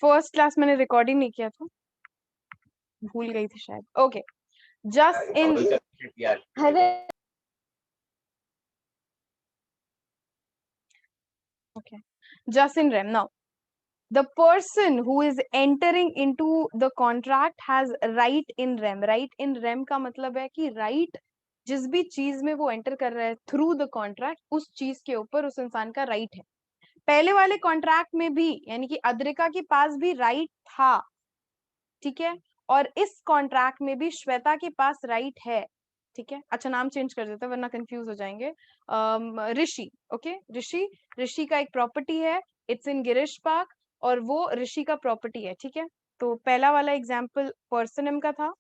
First class मैंने recording नहीं किया था, भूल गई थी शायद। Okay, just in okay, just in REM. Now, the person who is entering into the contract has right in REM. Right in REM का मतलब है कि right जिस भी चीज में वो एंटर कर रहा है थ्रू द कॉन्ट्रैक्ट, उस चीज के ऊपर उस इंसान का राइट है। पहले वाले कॉन्ट्रैक्ट में भी यानी कि अद्रिका के पास भी राइट था, ठीक है, और इस कॉन्ट्रैक्ट में भी श्वेता के पास राइट है, ठीक है। अच्छा, नाम चेंज कर देते हैं वरना कंफ्यूज हो जाएंगे। ऋषि, ओके, ऋषि, ऋषि का एक प्रॉपर्टी है, इट्स इन गिरीश पार्क, और वो ऋषि का प्रॉपर्टी है, ठीक है। तो पहला वाला एग्जाम्पल पर्सनम का था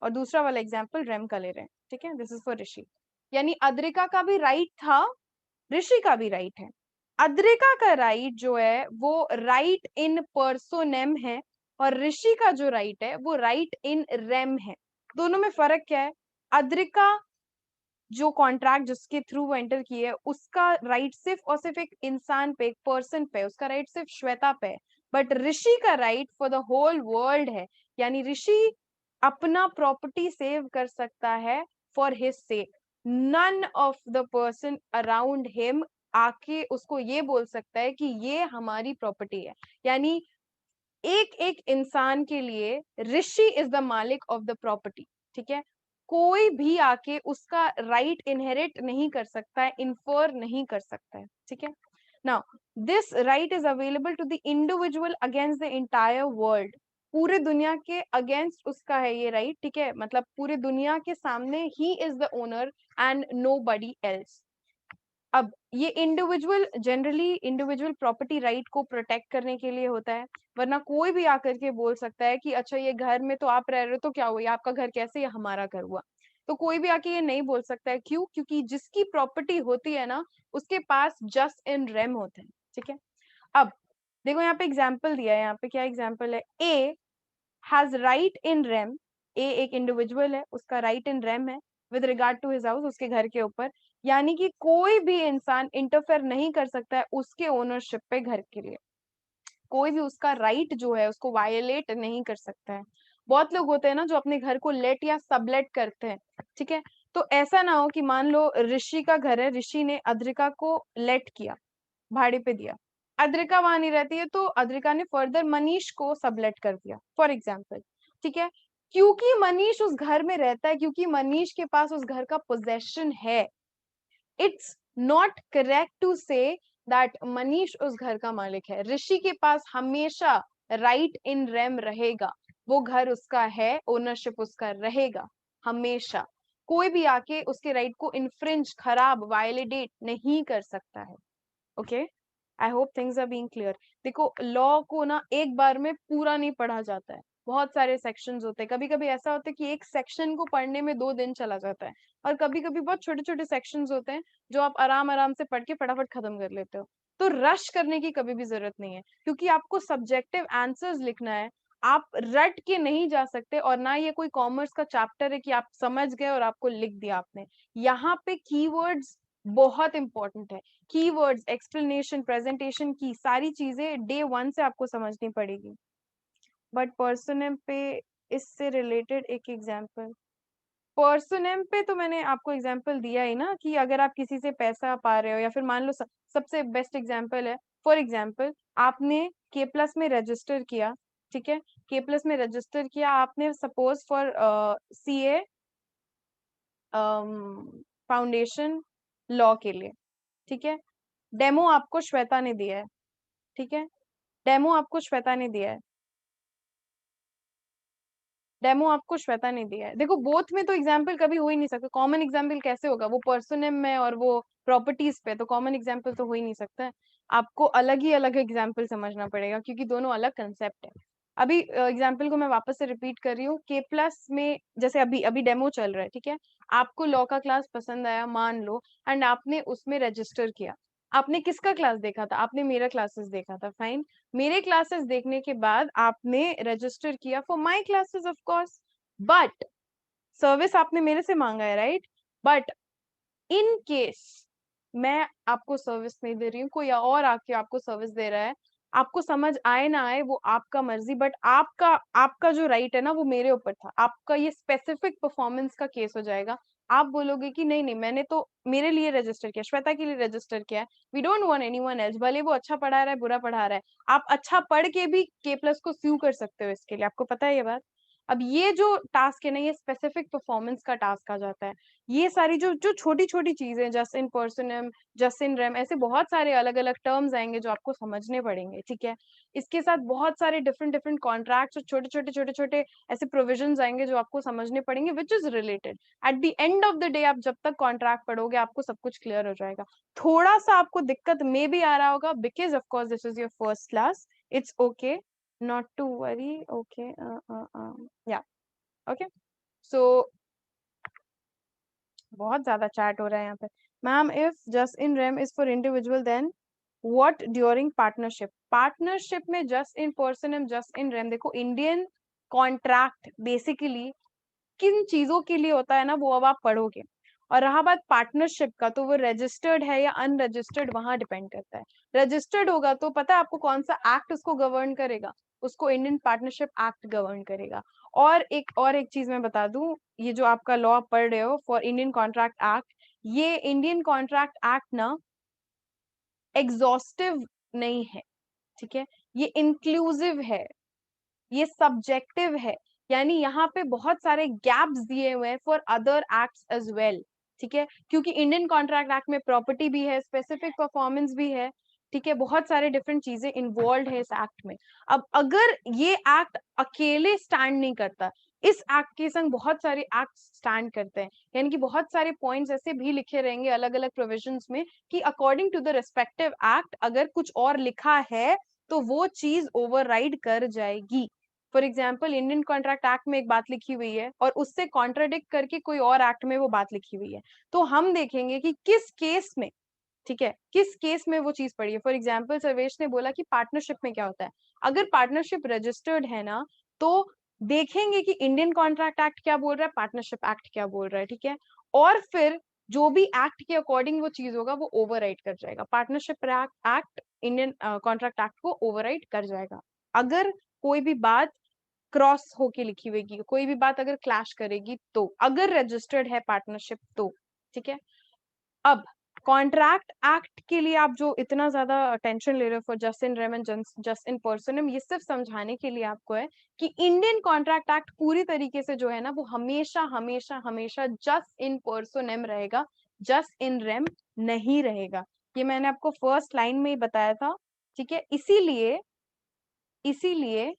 और दूसरा वाला एग्जाम्पल रेम का ले रहे हैं, ठीक है। दिस इज फॉर ऋषि, यानी अद्रिका का भी राइट था, ऋषि का भी राइट है। अद्रिका का राइट जो है वो राइट इन पर्सोनेम है, और ऋषि का जो राइट है वो राइट इन रेम है। दोनों में फर्क क्या है? अद्रिका जो कॉन्ट्रैक्ट जिसके थ्रू वो एंटर किए है उसका राइट सिर्फ और सिर्फ एक इंसान पे, एक पर्सन पे, उसका राइट सिर्फ श्वेता पे है। बट ऋषि का right for the whole world है, यानी ऋषि अपना प्रॉपर्टी सेव कर सकता है for his sake. None of the person around him आके उसको ये बोल सकता है कि ये हमारी प्रॉपर्टी है। यानी एक एक इंसान के लिए ऋषि इज द मालिक ऑफ द प्रॉपर्टी, ठीक है। कोई भी आके उसका राइट इनहेरिट नहीं कर सकता है, इन्फर नहीं कर सकता है, ठीक है। Now this right is available to the individual against the entire world. पूरे दुनिया के अगेंस्ट उसका है ये राइट, ठीक है, मतलब पूरे दुनिया के सामने he is the owner and nobody else. अब ये individual, generally individual property right को प्रोटेक्ट करने के लिए होता है, वरना कोई भी आकर के बोल सकता है कि अच्छा ये घर में तो आप रह रहे हो तो क्या हुआ, ये आपका घर कैसे, ये हमारा घर हुआ। तो कोई भी आके ये नहीं बोल सकता है, क्यों? क्योंकि जिसकी प्रॉपर्टी होती है ना उसके पास जस्ट इन रेम होते हैं, ठीक है। अब देखो यहाँ पे एग्जाम्पल दिया है, यहाँ पे क्या एग्जाम्पल है, A has right in rem. A एक इंडिविजुअल है, उसका राइट इन रेम है with regard to his house, उसके घर के ऊपर। यानी कि कोई भी इंसान इंटरफेयर नहीं कर सकता है उसके ओनरशिप पे, घर के लिए कोई भी उसका राइट जो है उसको वायलेट नहीं कर सकता है। बहुत लोग होते हैं ना जो अपने घर को लेट या सबलेट करते हैं, ठीक है। तो ऐसा ना हो कि मान लो ऋषि का घर है, ऋषि ने अद्रिका को लेट किया, भाड़े पे दिया, अद्रिका वहां नहीं रहती है तो अद्रिका ने फर्दर मनीष को सबलेट कर दिया फॉर एग्जाम्पल, ठीक है। क्योंकि मनीष उस घर में रहता है, क्योंकि मनीष के पास उस घर का पोजेशन है, it's not correct to say that Manish उस घर का मालिक है। ऋषि के पास हमेशा राइट इन रेम रहेगा, वो घर उसका है, ओनरशिप उसका रहेगा हमेशा। कोई भी आके उसके राइट को इन्फ्रिंज, खराब, वायलेट नहीं कर सकता है। Okay, I hope things are being clear. देखो लॉ को ना एक बार में पूरा नहीं पढ़ा जाता है, बहुत सारे सेक्शंस होते हैं। कभी कभी ऐसा होता है कि एक सेक्शन को पढ़ने में 2 दिन चला जाता है, और कभी कभी बहुत छोटे छोटे सेक्शंस होते हैं जो आप आराम आराम से पढ़ के फटाफट खत्म कर लेते हो। तो रश करने की कभी भी जरूरत नहीं है, क्योंकि आपको सब्जेक्टिव आंसर्स लिखना है। आप रट के नहीं जा सकते, और ना ये कोई कॉमर्स का चैप्टर है कि आप समझ गए और आपको लिख दिया आपने। यहाँ पे कीवर्ड्स बहुत इंपॉर्टेंट है। कीवर्ड्स, एक्सप्लेनेशन, प्रेजेंटेशन की सारी चीजें डे 1 से आपको समझनी पड़ेगी। बट पर्सोनेम पे इससे रिलेटेड एक एग्जांपल, पर्सोनेम पे तो मैंने आपको एग्जांपल दिया ही ना, कि अगर आप किसी से पैसा पा रहे हो, या फिर मान लो सबसे बेस्ट एग्जांपल है, फॉर एग्जांपल आपने के प्लस में रजिस्टर किया, ठीक है, के प्लस में रजिस्टर किया आपने, suppose for CA foundation law के लिए, ठीक है। डेमो आपको श्वेता ने दिया है, ठीक है, डेमो आपको श्वेता ने दिया है, डेमो आपको श्वेता ने दिया है। देखो बोथ में तो एग्जाम्पल कभी हो ही नहीं सकता, कॉमन एग्जाम्पल कैसे होगा, वो पर्सोनेम में और वो प्रॉपर्टीज पे, तो कॉमन एग्जाम्पल तो हो ही नहीं सकता है। आपको अलग ही अलग एग्जाम्पल समझना पड़ेगा, क्योंकि दोनों अलग कंसेप्ट है। अभी एग्जाम्पल को मैं वापस से रिपीट कर रही हूँ, के प्लस में जैसे अभी अभी डेमो चल रहा है, ठीक है, आपको लॉ का क्लास पसंद आया मान लो, एंड आपने उसमें रजिस्टर किया। आपने किसका क्लास देखा था? आपने मेरा क्लासेस देखा था, फाइन। मेरे क्लासेस देखने के बाद आपने रजिस्टर किया for my classes of course, but service आपने मेरे से मांगा है, राइट। बट इन केस मैं आपको सर्विस नहीं दे रही हूँ, कोई और आके आपको सर्विस दे रहा है, आपको समझ आए ना आए वो आपका मर्जी, बट आपका आपका जो राइट है ना वो मेरे ऊपर था। आपका ये स्पेसिफिक परफॉर्मेंस का केस हो जाएगा। आप बोलोगे कि नहीं नहीं मैंने तो मेरे लिए रजिस्टर किया, श्वेता के लिए रजिस्टर किया है, we don't want anyone else, भले वो अच्छा पढ़ा रहा है बुरा पढ़ा रहा है। आप अच्छा पढ़ के भी के प्लस को स्यू कर सकते हो इसके लिए, आपको पता है ये बात। अब ये जो टास्क है ना ये स्पेसिफिक परफॉर्मेंस का टास्क आ जाता है। ये सारी जो जो छोटी छोटी चीजें, just in person, just in rem, ऐसे बहुत सारे अलग अलग टर्म्स आएंगे जो आपको समझने पड़ेंगे, ठीक है। इसके साथ बहुत सारे डिफरेंट डिफरेंट कॉन्ट्रैक्ट्स और छोटे छोटे ऐसे प्रोविजंस आएंगे जो आपको समझने पड़ेंगे, which is related. At the end of the day आप जब तक कॉन्ट्रैक्ट पढ़ोगे आपको सब कुछ क्लियर हो जाएगा। थोड़ा सा आपको दिक्कत में भी आ रहा होगा because of course this is your first class, it's okay, not to worry, okay, या ओके। सो बहुत ज्यादा चैट हो रहा है यहाँ पे। Ma'am if just in rem is for individual then what during partnership? Partnership में just in person and just in rem, देखो इंडियन कॉन्ट्रैक्ट बेसिकली किन चीजों के लिए होता है ना वो अब आप पढ़ोगे। और रहा बात पार्टनरशिप का, तो वो रजिस्टर्ड है या अनरजिस्टर्ड वहां डिपेंड करता है। रजिस्टर्ड होगा तो पता है आपको कौन सा एक्ट उसको गवर्न करेगा? उसको इंडियन पार्टनरशिप एक्ट गवर्न करेगा। और एक चीज मैं बता दूं, ये जो आपका लॉ पढ़ रहे हो फॉर इंडियन कॉन्ट्रैक्ट एक्ट, ये इंडियन कॉन्ट्रैक्ट एक्ट ना एग्जॉस्टिव नहीं है, ठीक है। ये इंक्लूसिव है, ये सब्जेक्टिव है, यानी यहाँ पे बहुत सारे गैप्स दिए हुए हैं for other acts as well, ठीक है। क्योंकि इंडियन कॉन्ट्रैक्ट एक्ट में प्रॉपर्टी भी है, स्पेसिफिक परफॉर्मेंस भी है, ठीक है, बहुत सारे डिफरेंट चीजें इन्वॉल्व है इस एक्ट में। अब अगर ये एक्ट अकेले स्टैंड नहीं करता, इस एक्ट के संग बहुत सारे एक्ट स्टैंड करते हैं, यानी कि बहुत सारे पॉइंट्स ऐसे भी लिखे रहेंगे अलग अलग प्रोविजंस में कि according to the respective act अगर कुछ और लिखा है तो वो चीज ओवरराइड कर जाएगी। For example Indian contract act में एक बात लिखी हुई है और उससे कॉन्ट्राडिक्ट करके कोई और एक्ट में वो बात लिखी हुई है, तो हम देखेंगे कि किस केस में, ठीक है, किस केस में वो चीज पड़ी है। फॉर एग्जाम्पल सर्वेश ने बोला कि पार्टनरशिप में क्या होता है, अगर पार्टनरशिप रजिस्टर्ड है ना तो देखेंगे कि इंडियन कॉन्ट्रैक्ट एक्ट क्या बोल रहा है, पार्टनरशिप एक्ट क्या बोल रहा है, ठीक है। और फिर जो भी एक्ट के अकॉर्डिंग वो चीज होगा वो ओवरराइड कर जाएगा, partnership act Indian contract act को ओवरराइड कर जाएगा। अगर कोई भी बात क्रॉस होके लिखी हुई, कोई भी बात अगर क्लैश करेगी, तो अगर रजिस्टर्ड है पार्टनरशिप तो, ठीक है। अब कॉन्ट्रैक्ट एक्ट के लिए आप जो इतना ज्यादा टेंशन ले रहे हो for just in rem and just in personam, ये सिर्फ समझाने के लिए आपको है कि इंडियन कॉन्ट्रैक्ट एक्ट पूरी तरीके से जो है ना वो हमेशा हमेशा हमेशा जस्ट इन पर्सनम रहेगा, जस्ट इन रेम नहीं रहेगा। ये मैंने आपको फर्स्ट लाइन में ही बताया था, ठीक है। इसीलिए इसीलिए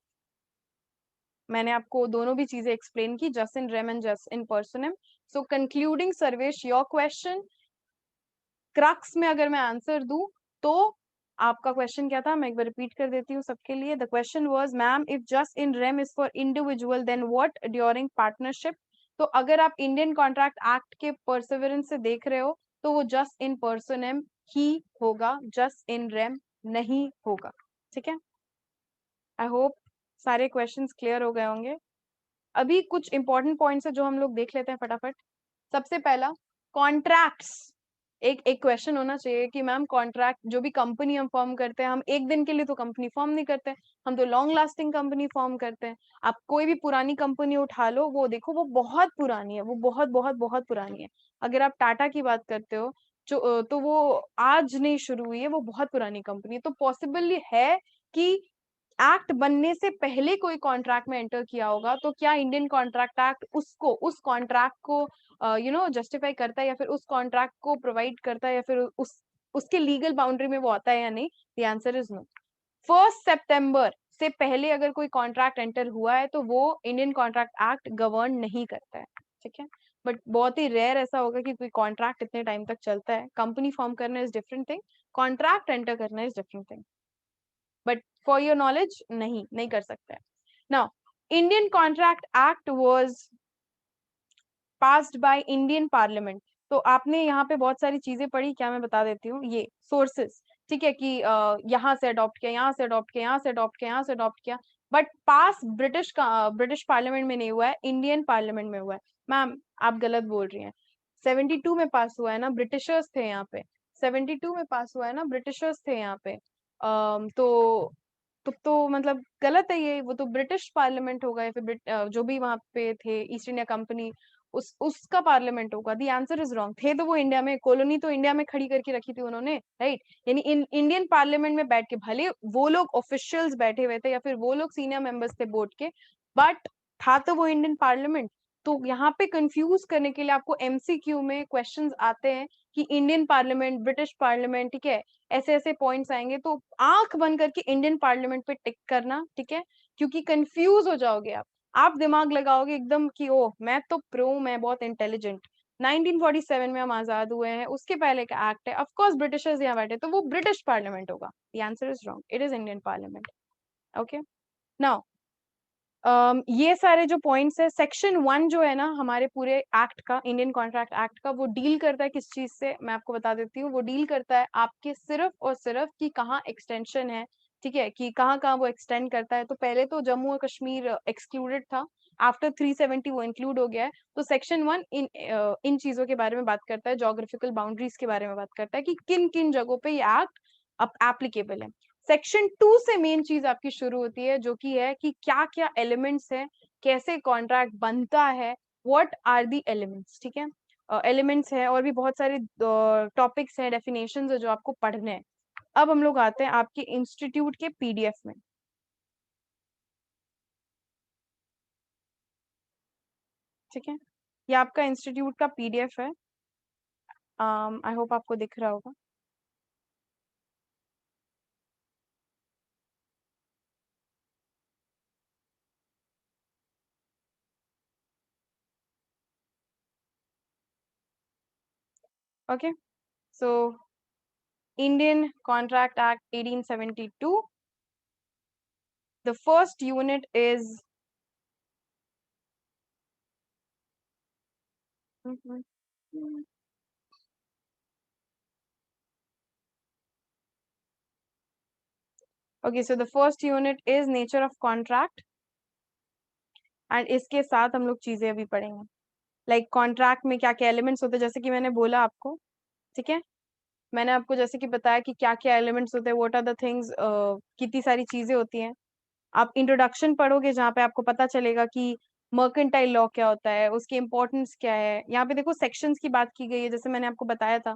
मैंने आपको दोनों भी चीजें एक्सप्लेन की, just in rem and just in personam. So concluding Sarvesh your question, crux में अगर मैं आंसर दूं तो आपका क्वेश्चन क्या था, मैं एक बार रिपीट कर देती हूँ सबके लिए। The question was ma'am if just in rem is for individual then what during partnership? तो अगर आप इंडियन कॉन्ट्रैक्ट एक्ट के परसिवरेंस से देख रहे हो तो वो जस्ट इन पर्सनम ही होगा, जस्ट इन रेम नहीं होगा, ठीक है। आई होप सारे क्वेश्चंस क्लियर हो गए होंगे। अभी कुछ इंपॉर्टेंट पॉइंट्स है जो हम लोग देख लेते हैं फटाफट। सबसे पहला, कॉन्ट्रैक्ट्स। एक एक क्वेश्चन होना चाहिए कि मैम कॉन्ट्रैक्ट जो भी कंपनी हम फॉर्म करते हैं, हम एक दिन के लिए तो कंपनी फॉर्म नहीं करते, हम तो लॉन्ग लास्टिंग कंपनी फॉर्म करते हैं। आप कोई भी पुरानी कंपनी उठा लो, वो देखो वो बहुत पुरानी है, वो बहुत बहुत बहुत पुरानी है। अगर आप टाटा की बात करते हो जो तो वो आज नहीं शुरू हुई है, वो बहुत पुरानी कंपनी है। तो पॉसिबली है कि एक्ट बनने से पहले कोई कॉन्ट्रैक्ट में एंटर किया होगा, तो क्या इंडियन कॉन्ट्रैक्ट एक्ट उसको उस कॉन्ट्रैक्ट को जस्टिफाई करता है या फिर उस कॉन्ट्रैक्ट को प्रोवाइड करता है या फिर उसके लीगल बाउंड्री में वो आता है या नहीं? The answer is no. 1 सितंबर से पहले अगर कोई कॉन्ट्रैक्ट एंटर हुआ है तो वो इंडियन कॉन्ट्रैक्ट एक्ट गवर्न नहीं करता है, ठीक है। बट बहुत ही रेयर ऐसा होगा कि कोई कॉन्ट्रैक्ट इतने टाइम तक चलता है। कंपनी फॉर्म करना is different thing, contract enter करना is different thing, but for your knowledge नहीं नहीं कर सकते। Now Indian contract act was passed by Indian parliament. तो आपने यहाँ पे बहुत सारी चीजें पढ़ी, क्या मैं बता देती हूँ ये सोर्सेस, ठीक है, कि यहाँ से अडॉप्ट किया, यहाँ से अडॉप्ट किया, यहाँ से अडॉप्ट किया, यहाँ से अडॉप्ट किया, बट पास ब्रिटिश पार्लियामेंट में नहीं हुआ है, इंडियन पार्लियामेंट में हुआ है। मैम आप गलत बोल रही हैं, 72 में पास हुआ है ना, ब्रिटिशर्स थे यहाँ पे, 72 में पास हुआ है ना, ब्रिटिशर्स थे यहाँ पे। तो मतलब गलत है ये, वो तो ब्रिटिश पार्लियामेंट होगा या फिर जो भी वहां पे थे ईस्ट इंडिया कंपनी उसका पार्लियामेंट होगा। The answer is wrong. थे तो वो इंडिया में, कॉलोनी तो इंडिया में खड़ी करके रखी थी उन्होंने, राइट। यानी इंडियन पार्लियामेंट में बैठ के, भले वो लोग ऑफिशियल्स बैठे हुए थे या फिर वो लोग सीनियर मेंबर्स थे बोर्ड के, बट था तो वो इंडियन पार्लियामेंट। तो यहाँ पे कंफ्यूज करने के लिए आपको एमसीक्यू में क्वेश्चंस आते हैं कि इंडियन पार्लियामेंट, ब्रिटिश पार्लियामेंट, ठीक है, ऐसे ऐसे पॉइंट्स आएंगे, तो आंख बंद करके इंडियन पार्लियामेंट पे टिक करना, ठीक है, क्योंकि कंफ्यूज हो जाओगे आप दिमाग लगाओगे एकदम कि ओह मैं तो प्रो, मैं बहुत इंटेलिजेंट। 1947 में हम आजाद हुए हैं, उसके पहले का एक्ट है, ऑफ कोर्स ब्रिटिशर्स यहाँ बैठे, तो वो ब्रिटिश पार्लियामेंट होगा। The answer is wrong, it is Indian parliament. Okay, now ये सारे जो पॉइंट्स है, सेक्शन 1 जो है ना हमारे पूरे एक्ट का, इंडियन कॉन्ट्रैक्ट एक्ट का, वो डील करता है किस चीज से, मैं आपको बता देती हूँ। वो डील करता है आपके सिर्फ और सिर्फ कि कहाँ एक्सटेंशन है, ठीक है, कि कहाँ कहाँ वो एक्सटेंड करता है। तो पहले तो जम्मू और कश्मीर एक्सक्लूडेड था, आफ्टर 370 वो इंक्लूड हो गया है। तो सेक्शन 1 इन चीजों के बारे में बात करता है, जोग्राफिकल बाउंड्रीज के बारे में बात करता है कि किन किन जगहों पे ये एक्ट अब एप्लीकेबल है। सेक्शन 2 से मेन चीज आपकी शुरू होती है, जो कि है कि क्या क्या एलिमेंट्स है, कैसे कॉन्ट्रैक्ट बनता है, व्हाट आर दी एलिमेंट्स, ठीक है। एलिमेंट्स है और भी बहुत सारे टॉपिक्स है, डेफिनेशंस है जो आपको पढ़ने हैं। अब हम लोग आते हैं आपके इंस्टीट्यूट के पीडीएफ में, ठीक है। ये आपका इंस्टीट्यूट का पीडीएफ है, आई होप आपको दिख रहा होगा। Okay, so Indian contract act 1872, the first unit is okay, so the first unit is nature of contract, and इसके साथ हम लोग चीजें अभी पढ़ेंगे, लाइक कॉन्ट्रैक्ट में क्या क्या एलिमेंट्स होते हैं, जैसे कि मैंने बोला आपको, ठीक है। मैंने आपको जैसे कि बताया कि क्या क्या एलिमेंट्स होते हैं, व्हाट आर द थिंग्स, कितनी सारी चीजें होती हैं। आप इंट्रोडक्शन पढ़ोगे जहाँ पे आपको पता चलेगा कि मर्केंटाइल लॉ क्या होता है, उसकी इंपॉर्टेंस क्या है। यहाँ पे देखो सेक्शंस की बात की गई है, जैसे मैंने आपको बताया था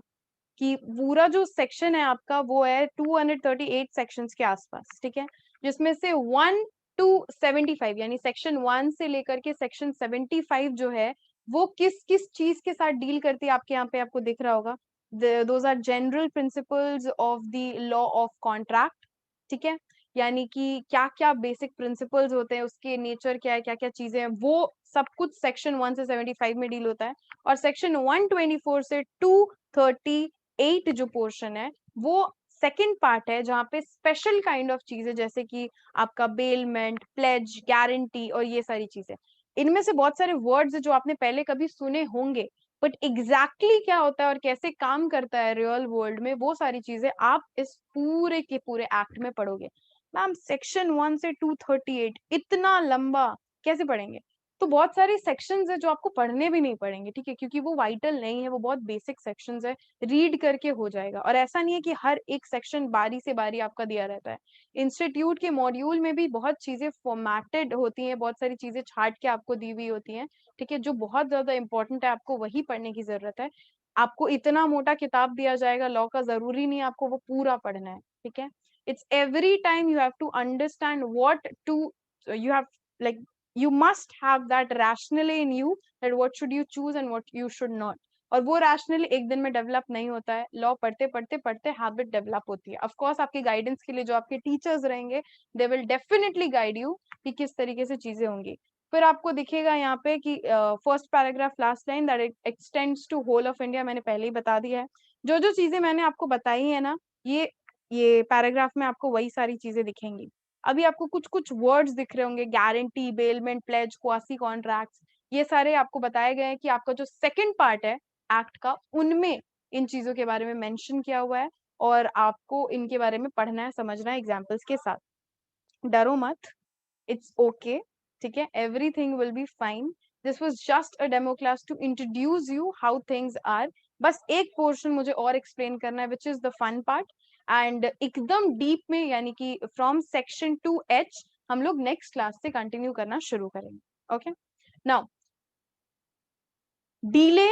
कि पूरा जो सेक्शन है आपका वो है 238 सेक्शंस के आसपास, ठीक है, जिसमें से 1 to 75, यानी सेक्शन 1 से लेकर के सेक्शन 75 जो है वो किस किस चीज के साथ डील करती है, आपके यहाँ पे आपको दिख रहा होगा। Those are general principles of the law of contract, ठीक है, यानी कि क्या क्या बेसिक प्रिंसिपल्स होते हैं, उसके नेचर क्या है, क्या क्या चीजें हैं, वो सब कुछ सेक्शन 1 से 75 में डील होता है। और सेक्शन 124 से 238 जो पोर्शन है वो सेकंड पार्ट है, जहाँ पे स्पेशल काइंड ऑफ चीजें, जैसे कि आपका बेलमेंट, प्लेज, गारंटी और ये सारी चीजें। इनमें से बहुत सारे वर्ड्स जो आपने पहले कभी सुने होंगे, बट एग्जैक्टली क्या होता है और कैसे काम करता है रियल वर्ल्ड में, वो सारी चीजें आप इस पूरे के पूरे एक्ट में पढ़ोगे। मैम सेक्शन 1 से 238 इतना लंबा कैसे पढ़ेंगे? तो बहुत सारे सेक्शंस है जो आपको पढ़ने भी नहीं पड़ेंगे, ठीक है, क्योंकि वो वाइटल नहीं है, वो बहुत बेसिक सेक्शंस है, रीड करके हो जाएगा। और ऐसा नहीं है कि हर एक सेक्शन बारी से बारी आपका दिया रहता है। इंस्टीट्यूट के मॉड्यूल में भी बहुत चीजें फॉर्मेटेड होती हैं, बहुत सारी चीजें छाट के आपको दी हुई होती हैं, ठीक है, जो बहुत ज्यादा इंपॉर्टेंट है, आपको वही पढ़ने की जरूरत है। आपको इतना मोटा किताब दिया जाएगा लॉ का, जरूरी नहीं आपको वो पूरा पढ़ना है, ठीक है। It's every time you have to understand what to, you have, like, you must have that rationale in you, that what should you choose and what you should not। और वो रैशनली एक दिन में डेवलप नहीं होता है, law पढ़ते पढ़ते पढ़ते हैबिट डेवलप होती है। ऑफ कोर्स आपके गाइडेंस के लिए जो आपके टीचर्स रहेंगे, they will definitely guide you कि किस तरीके से चीजें होंगी। फिर आपको दिखेगा यहाँ पे कि first paragraph last line, that it extends to whole of India, मैंने पहले ही बता दिया है। जो जो चीजें मैंने आपको बताई है ना, ये पैराग्राफ में आपको वही सारी चीजें दिखेंगी। अभी आपको कुछ कुछ वर्ड्स दिख रहे होंगे, guarantee, bailment, pledge, quasi contracts, ये सारे आपको बताए गए हैं कि आपका जो सेकंड पार्ट है एक्ट का, उनमें इन चीजों के बारे में मेंशन किया हुआ है, और आपको इनके बारे में पढ़ना है, समझना है एग्जाम्पल्स के साथ। डरो मत, इट्स ओके, ठीक है, everything will be fine. This was just a demo class to introduce you how things are. बस एक पोर्शन मुझे और एक्सप्लेन करना है, which is the fun part. And एकदम डीप में, यानी कि फ्रॉम सेक्शन 2H हम लोग नेक्स्ट क्लास से कंटिन्यू करना शुरू करेंगे। ओके, नाउ डिले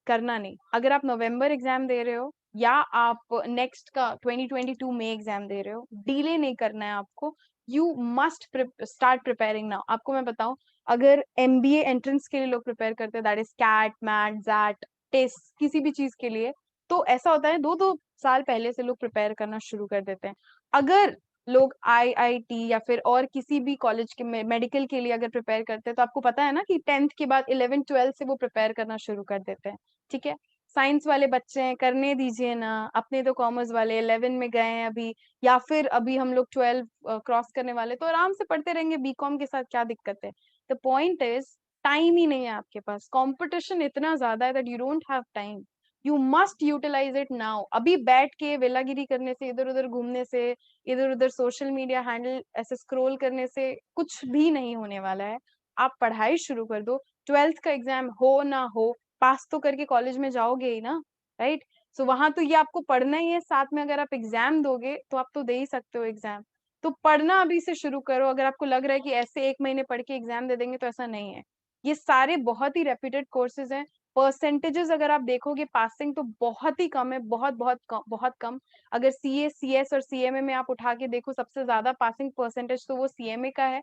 करना नहीं। अगर आप नवंबर एग्जाम दे रहे हो या आप नेक्स्ट का 2022 में एग्जाम दे रहे हो, डिले नहीं करना है आपको। You must start preparing now. आपको मैं बताऊं, अगर MBA एंट्रेंस के लिए लोग प्रिपेयर करते हैं, that is CAT, MAT, XAT, test, किसी भी चीज के लिए, तो ऐसा होता है 2-2 साल पहले से लोग प्रिपेयर करना शुरू कर देते हैं। अगर लोग IIT या फिर और किसी भी कॉलेज के मेडिकल के लिए अगर प्रिपेयर करते हैं, तो आपको पता है ना कि 10th के बाद 11th 12th से वो प्रिपेयर करना शुरू कर देते हैं। ठीक है, साइंस वाले बच्चे हैं, करने दीजिए ना। अपने तो कॉमर्स वाले 11 में गए हैं अभी, या फिर अभी हम लोग 12 क्रॉस करने वाले, तो आराम से पढ़ते रहेंगे। बीकॉम के साथ क्या दिक्कत है? द पॉइंट इज, टाइम ही नहीं है आपके पास। कंपटीशन इतना ज्यादा है that you don't have time. You must utilize it now. अभी बैठ के वेलागिरी करने से, इधर उधर घूमने से, इधर उधर सोशल मीडिया हैंडल ऐसे स्क्रॉल करने से कुछ भी नहीं होने वाला है। आप पढ़ाई शुरू कर दो। 12th का एग्जाम हो ना हो, पास तो करके कॉलेज में जाओगे ही ना, राइट? सो वहां तो ये आपको पढ़ना ही है, साथ में अगर आप एग्जाम दोगे तो आप तो दे ही सकते हो एग्जाम। तो पढ़ना अभी से शुरू करो। अगर आपको लग रहा है कि ऐसे 1 महीने पढ़ के एग्जाम दे देंगे, तो ऐसा नहीं है। ये सारे बहुत ही रेप्यूटेड कोर्सेज हैं। परसेंटेजेस अगर आप देखोगे पासिंग, तो बहुत ही कम है, बहुत बहुत कम, बहुत कम। अगर CA, CS और CMA में आप उठा के देखो, सबसे ज्यादा पासिंग परसेंटेज तो वो CMA का है।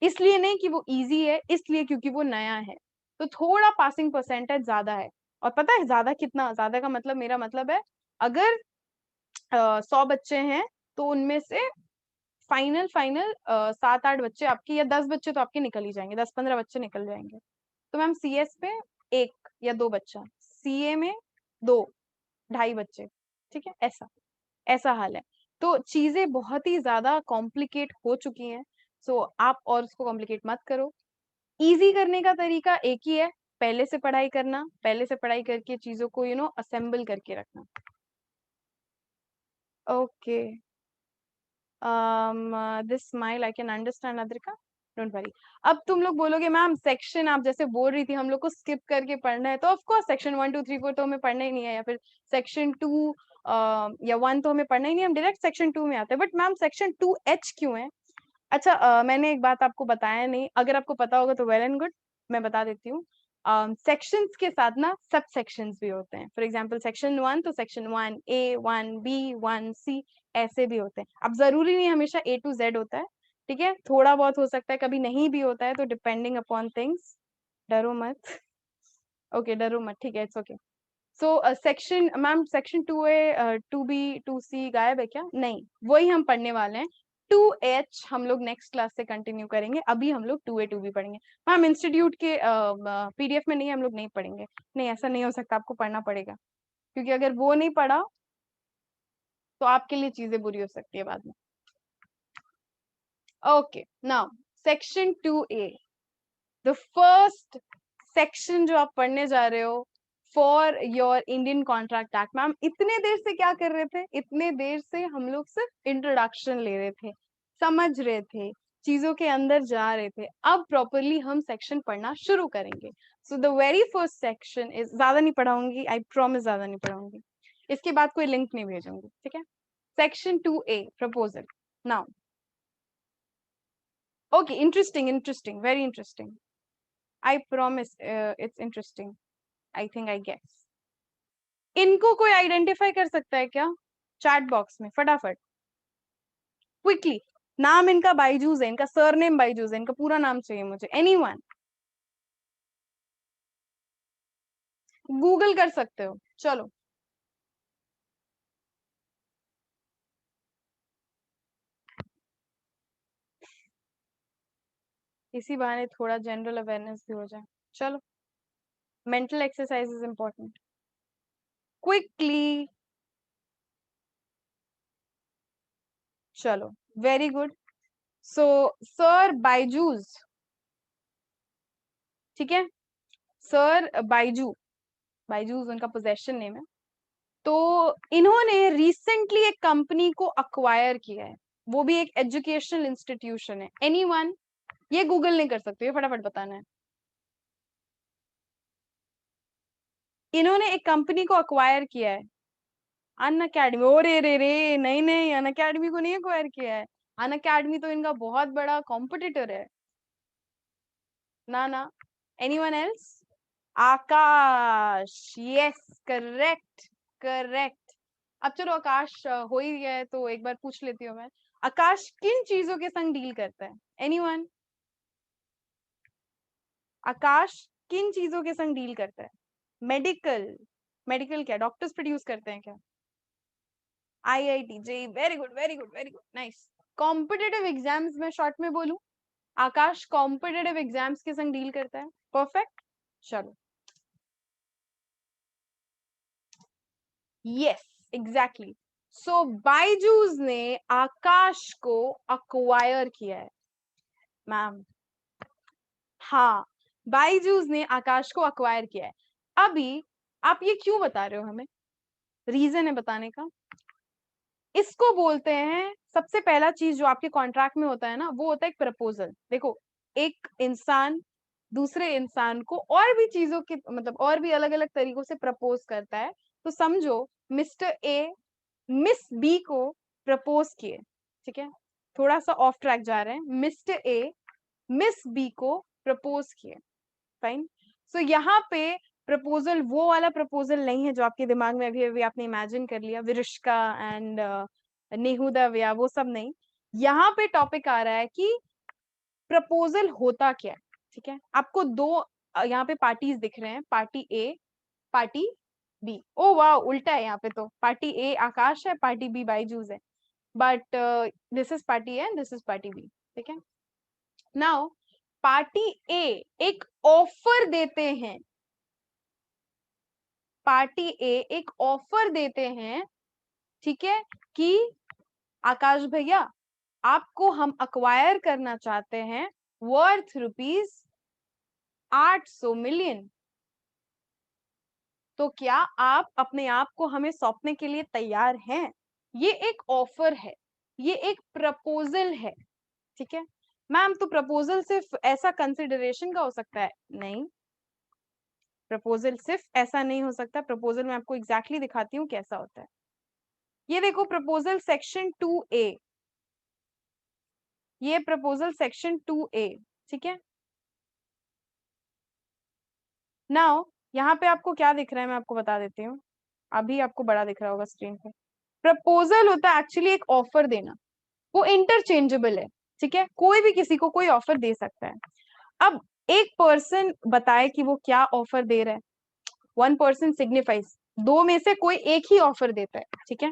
इसलिए नहीं कि वो इजी है, इसलिए क्योंकि वो नया है, तो थोड़ा पासिंग परसेंटेज ज्यादा है। और पता है ज्यादा कितना? ज्यादा का मतलब, मेरा मतलब है, अगर 100 बच्चे हैं, तो उनमें से फाइनल फाइनल 7-8 बच्चे आपके, या 10 बच्चे तो आपके निकल ही जाएंगे, 10-15 बच्चे निकल जाएंगे। तो मैम CS पे 1 या 2 बच्चा, CA में 2-2.5 बच्चे। ठीक है, ऐसा ऐसा हाल है। तो चीजें बहुत ही ज्यादा कॉम्प्लिकेट हो चुकी हैं। सो आप और उसको कॉम्प्लिकेट मत करो। इजी करने का तरीका एक ही है, पहले से पढ़ाई करना, पहले से पढ़ाई करके चीजों को असेंबल करके रखना। Okay, this smile I can understand Adrika, don't worry. अब तुम लोग बोलोगे मैम सेक्शन, आप जैसे बोल रही थी हम लोग को स्किप करके पढ़ना है, तो ऑफ कोर्स सेक्शन 1 2 3 4 तो हमें पढ़ना ही नहीं है, या फिर सेक्शन 2 या 1 तो हमें पढ़ना ही नहीं है, हम डायरेक्ट सेक्शन 2 में आते हैं। बट मैम सेक्शन 2H क्यों है? अच्छा, मैंने एक बात आपको बताया नहीं, अगर आपको पता होगा तो वेल एंड गुड, मैं बता देती हूँ। सेक्शंस के साथ ना सब सेक्शंस भी होते हैं। फॉर एग्जांपल सेक्शन 1 तो सेक्शन 1A 1B 1C ऐसे भी होते हैं। अब जरूरी नहीं हमेशा A to Z होता है, ठीक है, थोड़ा बहुत हो सकता है, कभी नहीं भी होता है, तो डिपेंडिंग अपॉन थिंग्स। डरो मत। ओके, डरो मत, ठीक है, it's okay. So section, ma'am section 2A 2B 2C गायब है क्या? नहीं, वही हम पढ़ने वाले हैं। 2H हम लोग नेक्स्ट क्लास से कंटिन्यू करेंगे। अभी हम लोग 2A 2B पढ़ेंगे। मैम इंस्टीट्यूट के PDF में नहीं, हम लोग नहीं पढ़ेंगे। नहीं, ऐसा नहीं हो सकता, आपको पढ़ना पड़ेगा, क्योंकि अगर वो नहीं पढ़ा तो आपके लिए चीजें बुरी हो सकती है बाद में। Okay, now section 2A, the first section जो आप पढ़ने जा रहे हो for your Indian contract act. Ma'am इतने देर से क्या कर रहे थे? इतने देर से हम लोग सिर्फ इंट्रोडक्शन ले रहे थे, समझ रहे थे, चीजों के अंदर जा रहे थे। अब प्रॉपरली हम सेक्शन पढ़ना शुरू करेंगे। So the very first section is, ज्यादा नहीं पढ़ाऊंगी, आई प्रॉमिस, ज्यादा नहीं पढ़ाऊंगी, इसके बाद कोई लिंक नहीं भेजूंगी, ठीक है? Section 2A proposal. Now okay, interesting, interesting, very interesting. I promise, it's interesting. I think I guess. इनको कोई आइडेंटिफाई कर सकता है क्या? चैट बॉक्स में फटाफट, क्विकली। नाम इनका बाइजूस है, इनका सरनेम बाइजूस है, इनका पूरा नाम चाहिए मुझे। एनीवन? गूगल कर सकते हो, चलो। इसी बहाने थोड़ा जनरल अवेयरनेस भी हो जाए। चलो, mental exercise is important. Quickly, चलो, very good. So sir Byju's, ठीक है, सर बाइजूस उनका पोजेशन नेम है। तो इन्होंने रिसेंटली एक कंपनी को अक्वायर किया है, वो भी एक एजुकेशनल इंस्टीट्यूशन है। एनीवन? ये गूगल नहीं कर सकते, ये फटाफट बताना है। इन्होंने एक कंपनी को अक्वायर किया है। अन अकेडमी, ओ रे रे रे, नहीं नहीं, अन अकेडमी को नहीं एक्वायर किया है। अन अकेडमी तो इनका बहुत बड़ा कॉम्पिटिटर है। ना ना। Anyone else? Aakash, yes, correct, correct. अब चलो आकाश हो ही गया है तो एक बार पूछ लेती हूँ मैं। आकाश किन चीजों के संग डील करता है? एनीवन? आकाश किन चीजों के संग डील करता है? मेडिकल? मेडिकल क्या डॉक्टर्स प्रोड्यूस करते हैं क्या? IIT, JEE, very good, very good, very good, nice. Competitive exams में शॉर्ट में बोलूं, आकाश कॉम्पिटेटिव एग्जाम्स के संग डील करता है। परफेक्ट। चलो, यस, एग्जैक्टली। सो बायजूस ने आकाश को अक्वायर किया है। मैम, हाँ, बायजूस ने आकाश को अक्वायर किया है। अभी आप ये क्यों बता रहे हो हमें? रीजन है बताने का। इसको बोलते हैं, सबसे पहला चीज जो आपके कॉन्ट्रैक्ट में होता है ना, वो होता है एक प्रपोजल। देखो, एक इंसान दूसरे इंसान को और भी चीजों के मतलब और भी अलग अलग तरीकों से प्रपोज करता है। तो समझो, मिस्टर ए मिस बी को प्रपोज किए, ठीक है? थोड़ा सा ऑफ ट्रैक जा रहे हैं। मिस्टर ए मिस बी को प्रपोज किए, फाइन। सो यहाँ पे प्रपोजल वो वाला प्रपोजल नहीं है जो आपके दिमाग में अभी अभी आपने इमेजिन कर लिया, विरुष्का एंड नेहुदा व्या, वो सब नहीं। यहाँ पे टॉपिक आ रहा है कि प्रपोजल होता क्या है, ठीक है? आपको दो यहाँ पे पार्टीज दिख रहे हैं, पार्टी ए, पार्टी बी। ओ वाह, उल्टा है यहाँ पे, तो पार्टी ए आकाश है, पार्टी बी बायजूस है। But this is party A and this is party B, ठीक है? नाउ पार्टी ए एक ऑफर देते हैं, पार्टी ए एक ऑफर देते हैं, ठीक है, कि आकाश भैया, आपको हम अक्वायर करना चाहते हैं वर्थ ₹800 मिलियन। तो क्या आप अपने आप को हमें सौंपने के लिए तैयार हैं? ये एक ऑफर है, ये एक प्रपोजल है, ठीक है? मैम, तो प्रपोजल सिर्फ ऐसा कंसिडरेशन का हो सकता है? नहीं, प्रपोजल सिर्फ ऐसा नहीं हो सकता। प्रपोजल मैं आपको एग्जैक्टली दिखाती हूँ कैसा होता है। ये देखो प्रपोजल सेक्शन 2A, ये प्रपोजल सेक्शन 2A, ठीक है? नाउ यहाँ पे आपको क्या दिख रहा है मैं आपको बता देती हूँ। अभी आपको बड़ा दिख रहा होगा स्क्रीन पे। प्रपोजल होता है एक्चुअली एक ऑफर देना, वो इंटरचेंजेबल है, ठीक है? कोई भी किसी को कोई ऑफर दे सकता है। अब एक पर्सन बताए कि वो क्या ऑफर दे रहा है। वन पर्सन सिग्निफाइज, दो में से कोई एक ही ऑफर देता है, ठीक है?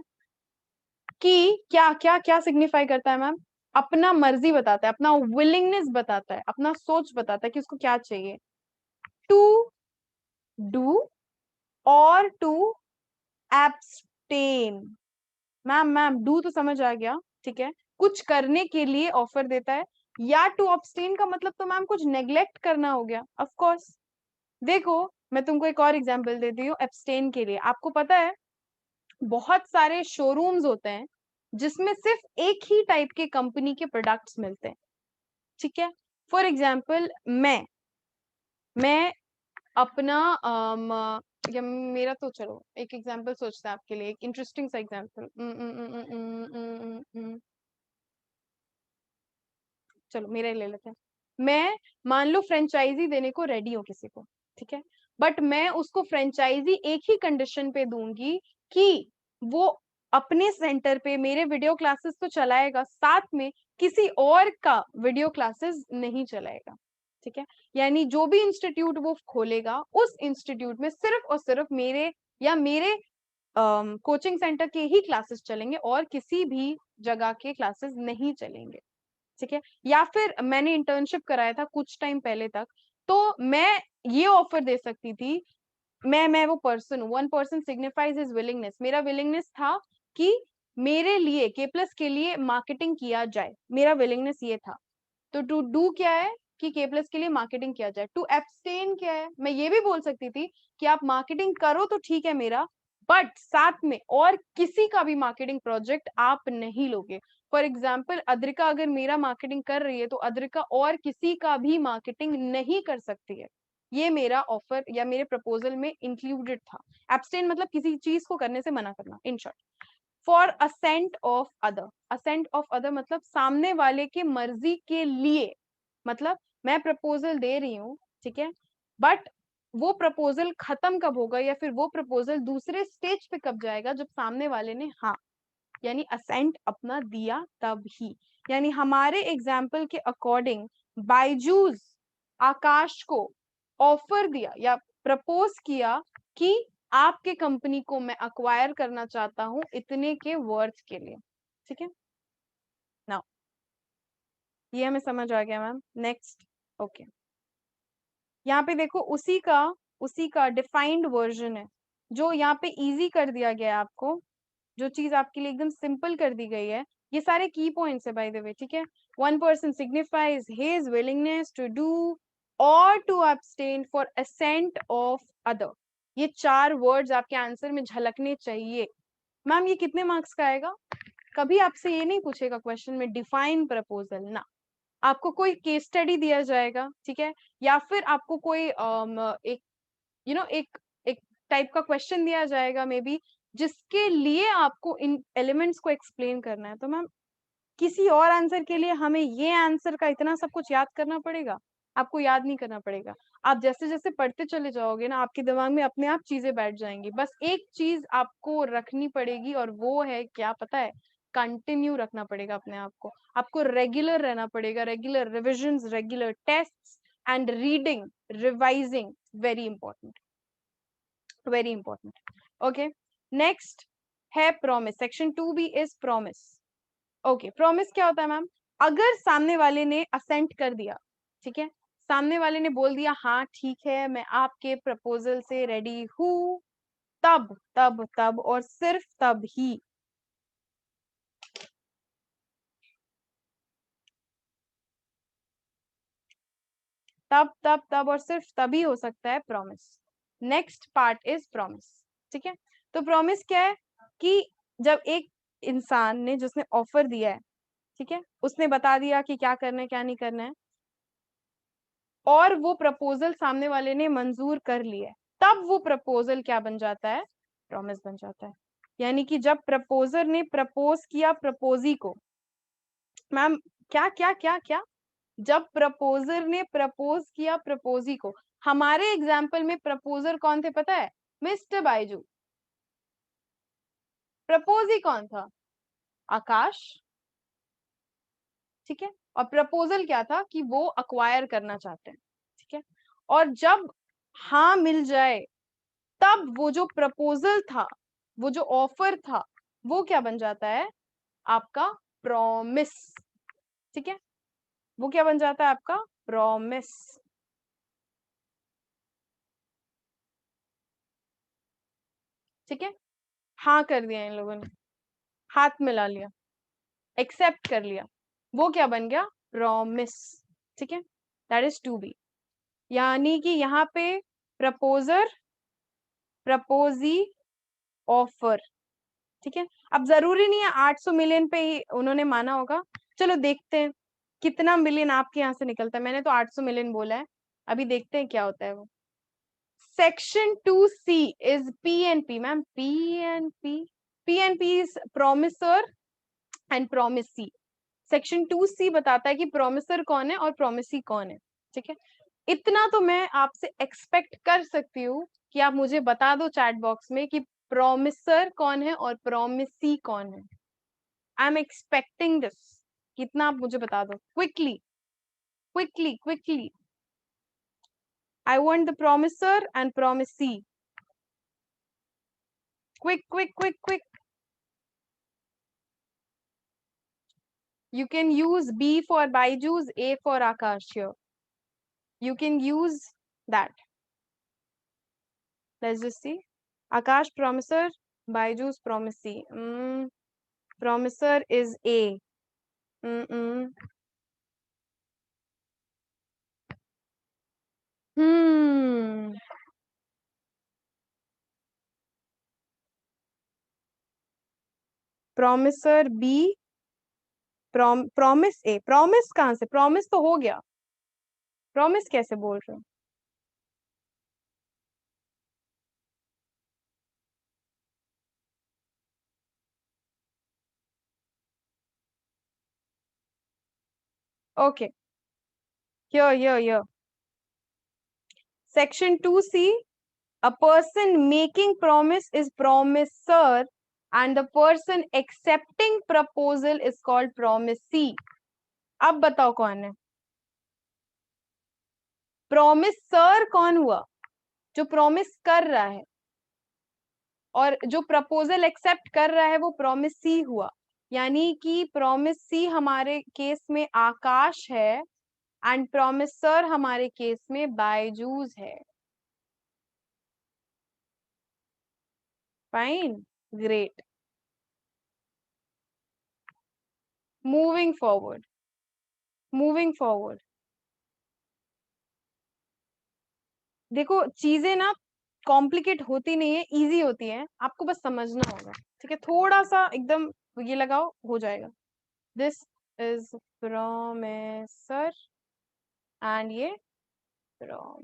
कि क्या क्या क्या सिग्निफाई करता है मैम? अपना मर्जी बताता है, अपना विलिंगनेस बताता है, अपना सोच बताता है कि उसको क्या चाहिए। टू डू और to abstain. Ma'am ma'am, do तो समझ आ गया, ठीक है, कुछ करने के लिए ऑफर देता है। या टू अब्सटेन का मतलब तो मैम कुछ नेग्लेक्ट करना हो गया, ऑफ कोर्स। देखो, मैं तुमको एक और एग्जांपल देती हूँ एब्सटेन के लिए। आपको पता है बहुत सारे शोरूम्स होते हैं जिसमें सिर्फ एक ही टाइप के कंपनी के प्रोडक्ट्स मिलते हैं, ठीक है? फॉर एग्जाम्पल, मैं अपना या मेरा तो चलो एक एग्जांपल सोचता है आपके लिए, एक इंटरेस्टिंग सा एग्जांपल। चलो मेरा ही ले लेते हैं। मैं मान लो फ्रेंचाइजी देने को रेडी हूँ किसी को, ठीक है? बट मैं उसको फ्रेंचाइजी एक ही कंडीशन पे दूंगी कि वो अपने सेंटर पे मेरे वीडियो क्लासेस तो चलाएगा, साथ में किसी और का वीडियो क्लासेस नहीं चलाएगा, ठीक है? यानी जो भी इंस्टीट्यूट वो खोलेगा, उस इंस्टीट्यूट में सिर्फ और सिर्फ मेरे या मेरे कोचिंग सेंटर के ही क्लासेस चलेंगे और किसी भी जगह के क्लासेस नहीं चलेंगे, ठीक है? या फिर मैंने इंटर्नशिप कराया था कुछ टाइम पहले तक, तो मैं ये ऑफर दे सकती थी। मैं वो पर्सन हूँ, one person signifies his willingness. मेरा विलिंगनेस था कि मेरे लिए के प्लस के लिए मार्केटिंग किया जाए, मेरा विलिंगनेस ये था। तो टू डू क्या है कि के प्लस के लिए मार्केटिंग किया जाए। टू एब्सटेन क्या है, मैं ये भी बोल सकती थी कि आप मार्केटिंग करो तो ठीक है मेरा, बट साथ में और किसी का भी मार्केटिंग प्रोजेक्ट आप नहीं लोगे। फॉर एग्जाम्पल, अद्रिका अगर मेरा मार्केटिंग कर रही है तो अद्रिका और किसी का भी मार्केटिंग नहीं कर सकती है, ये मेरा ऑफर या मेरे प्रपोजल में इंक्लूडेड था। एब्सटेन मतलब किसी चीज को करने से मना करना, in short. For assent of other, assent of other मतलब सामने वाले के मर्जी के लिए, मतलब मैं प्रपोजल दे रही हूँ, ठीक है, बट वो प्रपोजल खत्म कब होगा या फिर वो प्रपोजल दूसरे स्टेज पे कब जाएगा, जब सामने वाले ने हाँ यानी असेंट अपना दिया तब ही। यानी हमारे एग्जाम्पल के अकॉर्डिंग बायजूस आकाश को ऑफर दिया या प्रपोज किया कि आपके कंपनी को मैं अक्वायर करना चाहता हूं इतने के वर्थ के लिए, ठीक है ना। ये हमें समझ आ गया मैम। नेक्स्ट, ओके, यहाँ पे देखो उसी का डिफाइंड वर्जन है, जो यहाँ पे इजी कर दिया गया है आपको, जो चीज आपके लिए एकदम सिंपल कर दी गई है। ये सारे की पॉइंट्स है बाय द वे, ठीक है। One person signifies his willingness to do और to abstain for assent of other. ये 4 वर्ड्स आपके आंसर में झलकने चाहिए। मैम ये कितने मार्क्स का आएगा? कभी आपसे ये नहीं पूछेगा क्वेश्चन में डिफाइन प्रपोजल ना, आपको कोई केस स्टडी दिया जाएगा, ठीक है, या फिर आपको कोई एक एक एक टाइप का क्वेश्चन दिया जाएगा मे बी, जिसके लिए आपको इन एलिमेंट्स को एक्सप्लेन करना है। तो मैम किसी और आंसर के लिए हमें ये आंसर का इतना सब कुछ याद करना पड़ेगा? आपको याद नहीं करना पड़ेगा। आप जैसे जैसे पढ़ते चले जाओगे ना, आपके दिमाग में अपने आप चीजें बैठ जाएंगी। बस एक चीज आपको रखनी पड़ेगी और वो है क्या पता है? कंटिन्यू रखना पड़ेगा अपने आप को। आपको रेगुलर रहना पड़ेगा, regular revisions, regular tests and reading, revising, very important, very important. Okay, next है promise. Section 2B is promise. Okay, promise क्या होता है मैम? अगर सामने वाले ने असेंट कर दिया, ठीक है, सामने वाले ने बोल दिया हाँ ठीक है मैं आपके प्रपोजल से रेडी हूं, तब तब तब और सिर्फ तब ही, तब तब तब और सिर्फ तभी हो सकता है promise. Next part is promise, ठीक है। तो प्रॉमिस क्या है कि जब एक इंसान ने, जिसने ऑफर दिया है, ठीक है, उसने बता दिया कि क्या करना है क्या नहीं करना है, और वो प्रपोजल सामने वाले ने मंजूर कर लिया है, तब वो प्रपोजल क्या बन जाता है? प्रॉमिस बन जाता है। यानी कि जब प्रपोजर ने प्रपोज किया प्रपोजी को, मैम क्या क्या क्या क्या, जब प्रपोजर ने प्रपोज किया प्रपोजी को, हमारे एग्जाम्पल में प्रपोजर कौन थे पता है? मिस्टर बाइजू। प्रपोजी कौन था? आकाश, ठीक है। और प्रपोजल क्या था कि वो अक्वायर करना चाहते हैं, ठीक है। और जब हाँ मिल जाए, तब वो जो प्रपोजल था, वो जो ऑफर था, वो क्या बन जाता है? आपका प्रॉमिस, ठीक है। वो क्या बन जाता है? आपका प्रॉमिस, ठीक है। हाँ कर दिया इन लोगों ने, हाथ मिला लिया, एक्सेप्ट कर लिया, वो क्या बन गया? प्रॉमिस, ठीक है। That is 2B। यानी कि यहाँ पे प्रपोजर, प्रपोजी, ऑफर, ठीक है। अब जरूरी नहीं है 800 मिलियन पे ही उन्होंने माना होगा। चलो देखते हैं कितना मिलियन आपके यहाँ से निकलता है। मैंने तो 800 मिलियन बोला है, अभी देखते हैं क्या होता है वो। Section 2C is PNP ma'am, PNP, PNP is promisor and promisee. Section 2C बताता है कि प्रोमिसर कौन है और प्रोमिसी कौन है, ठीक है। इतना तो मैं आपसे एक्सपेक्ट कर सकती हूँ कि आप मुझे बता दो चैट बॉक्स में कि प्रोमिसर कौन है और प्रोमिसी कौन है। I am expecting this. कितना आप मुझे बता दो quickly, quickly quickly. I want the promisor and promisee, quick quick quick quick. You can use B for Byju's, A for Akash here. You can use that. Let's just see. Akash promiser, Byju's promisee. Promiser is A. Mm-mm. Hmm. Promiser B. Promise A. Promise कहाँ से? Promise तो हो गया, promise कैसे बोल रहे हो? Okay, here. Section 2C, a person making promise is promisor and the person accepting proposal is called promisee. अब बताओ कौन है? प्रोमिसर कौन हुआ? जो प्रॉमिस कर रहा है, और जो प्रपोजल एक्सेप्ट कर रहा है वो प्रोमिसी हुआ। यानी कि प्रोमिसी हमारे केस में आकाश है एंड प्रोमिसर हमारे केस में बायजूस है। Fine, great. Moving forward, moving forward. देखो चीजें ना कॉम्प्लिकेट होती नहीं है, इजी होती है, आपको बस समझना होगा। ठीक है, थोड़ा सा एकदम ये लगाओ, हो जाएगा। दिस इज प्रोमिसर एंड ये प्रोम।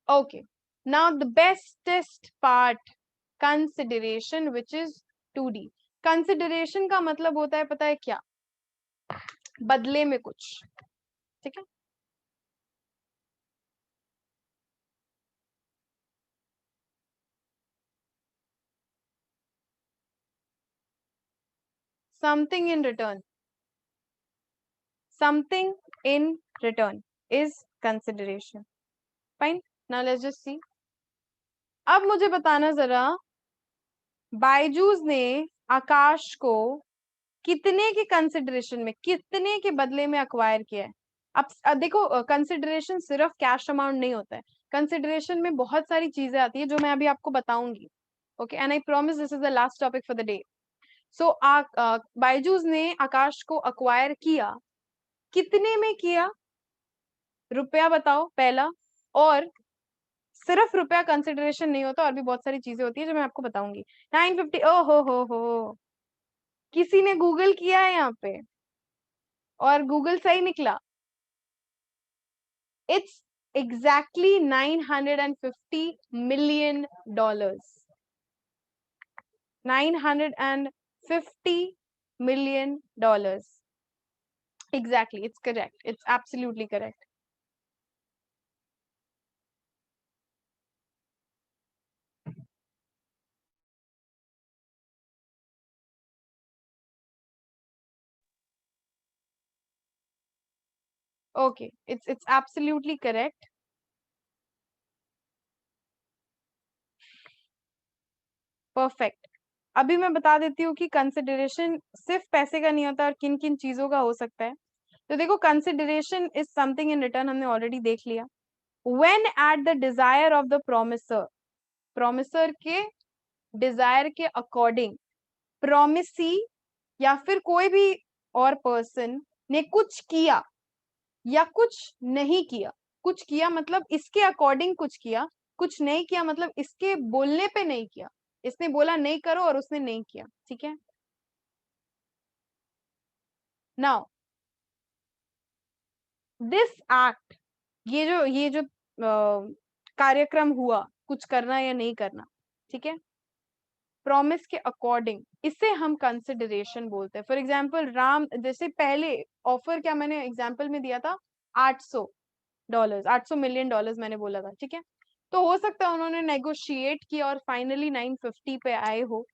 Okay, now the bestest part, consideration, which is 2D. Consideration का मतलब होता है पता है क्या? बदले में कुछ। ठीक है, something in return, something in return is consideration. Fine, now let's just see. अब मुझे बताना जरा, बायजूस ने आकाश को कितने के कंसिडरेशन में, कितने के बदले में अक्वायर किया है? अब देखो, कंसिडरेशन सिर्फ कैश अमाउंट नहीं होता है, कंसिडरेशन में बहुत सारी चीजें आती है जो मैं अभी आपको बताऊंगी। Okay, and I promise this is the last topic for the day. So Byju's ने आकाश को अक्वायर किया, कितने में किया? रुपया बताओ पहला, और सिर्फ रुपया कंसिडरेशन नहीं होता, और भी बहुत सारी चीजें होती है जो मैं आपको बताऊंगी। 950। ओ हो, किसी ने गूगल किया है यहाँ पे और गूगल सही निकला। It's exactly $950 million. $950 million. Exactly, it's correct. It's absolutely correct. Okay, it's absolutely correct. Perfect. अभी मैं बता देती हूँ कि कंसिडरेशन सिर्फ पैसे का नहीं होता और किन किन चीजों का हो सकता है। तो देखो, consideration is something in return, हमने ऑलरेडी देख लिया। When at the desire of the promisor, promisor के डिजायर के अकॉर्डिंग, प्रोमिसी या फिर कोई भी और पर्सन ने कुछ किया या कुछ नहीं किया। कुछ किया मतलब इसके अकॉर्डिंग कुछ किया, कुछ नहीं किया मतलब इसके बोलने पे नहीं किया। इसने बोला नहीं करो और उसने नहीं किया। ठीक है, नाउ दिस एक्ट, ये जो कार्यक्रम हुआ, कुछ करना या नहीं करना, ठीक है, प्रॉमिस के अकॉर्डिंग, इसे हम कंसिडरेशन बोलते हैं। फॉर एग्जाम्पल, राम, जैसे पहले ऑफर क्या मैंने एग्जाम्पल में दिया था, $800, $800 million मैंने बोला था। ठीक है, तो हो सकता है उन्होंने नेगोशिएट किया और फाइनली 950 पे आए हो।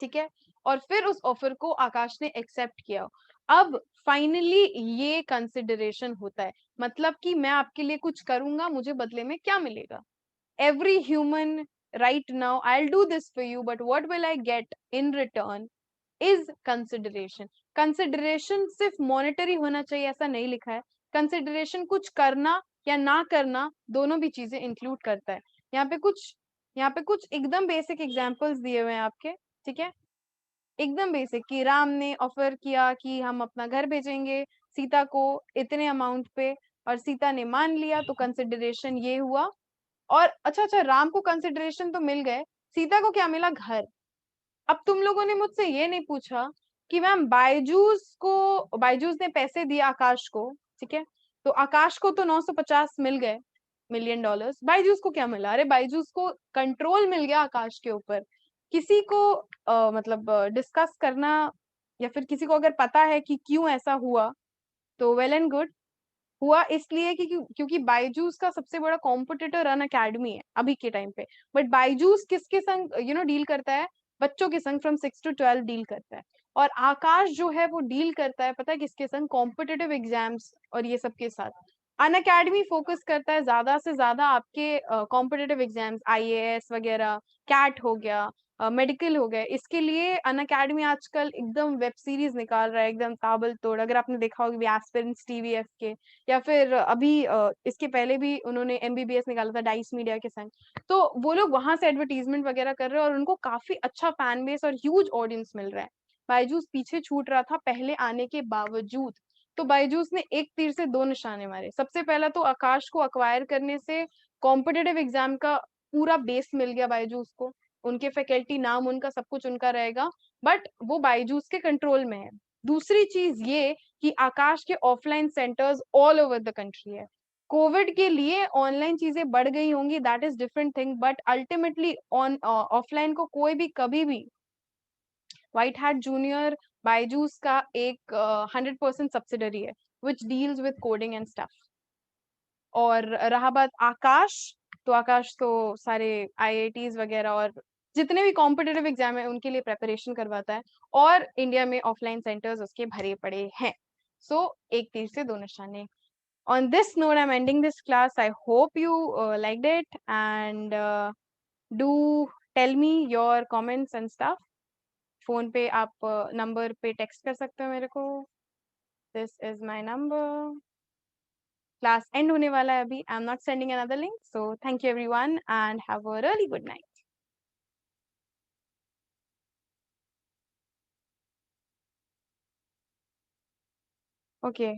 ठीक है, और फिर उस ऑफर को आकाश ने एक्सेप्ट किया। अब फाइनली ये कंसिडरेशन होता है, मतलब कि मैं आपके लिए कुछ करूंगा, मुझे बदले में क्या मिलेगा? Every human right now, I'll do this for you, but what will I get in return is consideration. Consideration सिर्फ monetary होना चाहिए ऐसा नहीं लिखा है। Consideration कुछ करना या ना करना दोनों भी चीजें इंक्लूड करता है। यहाँ पे कुछ एकदम बेसिक एग्जांपल्स दिए हुए हैं आपके। ठीक है, एकदम बेसिक, कि राम ने ऑफर किया कि हम अपना घर भेजेंगे सीता को इतने अमाउंट पे, और सीता ने मान लिया, तो कंसिडरेशन ये हुआ। और अच्छा, राम को कंसिडरेशन तो मिल गए, सीता को क्या मिला? घर। अब तुम लोगों ने मुझसे ये नहीं पूछा कि मैम बायजूस ने पैसे दिए आकाश को, ठीक है, तो आकाश को तो 950 मिल गए मिलियन डॉलर्स, बायजूस को क्या मिला? अरे बायजूस को कंट्रोल मिल गया आकाश के ऊपर। किसी को मतलब डिस्कस करना या फिर किसी को अगर पता है कि क्यों ऐसा हुआ, तो वेल एंड गुड। हुआ इसलिए कि क्योंकि बायजूस का सबसे बड़ा कॉम्पिटिटर अन अकेडमी है अभी के टाइम पे। बट बायजूस किसके संग डील करता है? बच्चों के संग फ्रॉम 6 to 12 डील करता है। और आकाश जो है वो डील करता है पता है किसके संग? कॉम्पिटिटिव एग्जाम्स और ये सब के साथ। अन अकेडमी फोकस करता है ज्यादा से ज्यादा आपके कॉम्पिटिटिव एग्जाम्स, आईएएस वगैरह, कैट हो गया, मेडिकल हो गया। इसके लिए अन अकेडमी आजकल एकदम वेब सीरीज निकाल रहा है एकदम ताबड़तोड़। अगर आपने देखा होगा एस्पिरेंट्स टीवीएफ के, या फिर अभी इसके पहले भी उन्होंने एमबीबीएस निकाला था डाइस मीडिया के संग। तो वो लोग वहां से एडवर्टीजमेंट वगैरह कर रहे हैं और उनको काफी अच्छा फैन बेस और ह्यूज ऑडियंस मिल रहा है। बायजूस पीछे छूट रहा था पहले आने के बावजूद। तो बायजूस ने एक तीर से दो निशाने मारे। सबसे पहला तो आकाश को अक्वायर करने से कॉम्पिटिटिव एग्जाम का पूरा बेस मिल गया बायजूस को। उनके फैकल्टी, नाम उनका, सब कुछ उनका रहेगा। बट वो बायजूस के कंट्रोल में है। दूसरी चीज ये कि आकाश के offline centres all over the country है। कोविड के लिए ऑनलाइन चीजें बढ़ गई होंगी, that is different thing, but ultimately on offline को कोई भी कभी भी, व्हाइट हैट जूनियर बायजूस का एक 100% सब्सिडरी है which deals with coding and stuff. और रहा बात आकाश, तो आकाश तो सारे आईआईटीज वगैरह और जितने भी कॉम्पिटिटिव एग्जाम है उनके लिए प्रेपरेशन करवाता है। और इंडिया में ऑफलाइन सेंटर्स उसके भरे पड़े हैं। सो एक तीर से दो निशाने। On this note, I'm ending this class. I hope you liked it, and do tell me your comments and stuff. Phone पे आप नंबर पे टेक्स्ट कर सकते हो मेरे को। This is my number. Class and होने वाला है अभी। I am not sending another link, so thank you everyone and have a really good night. Okay.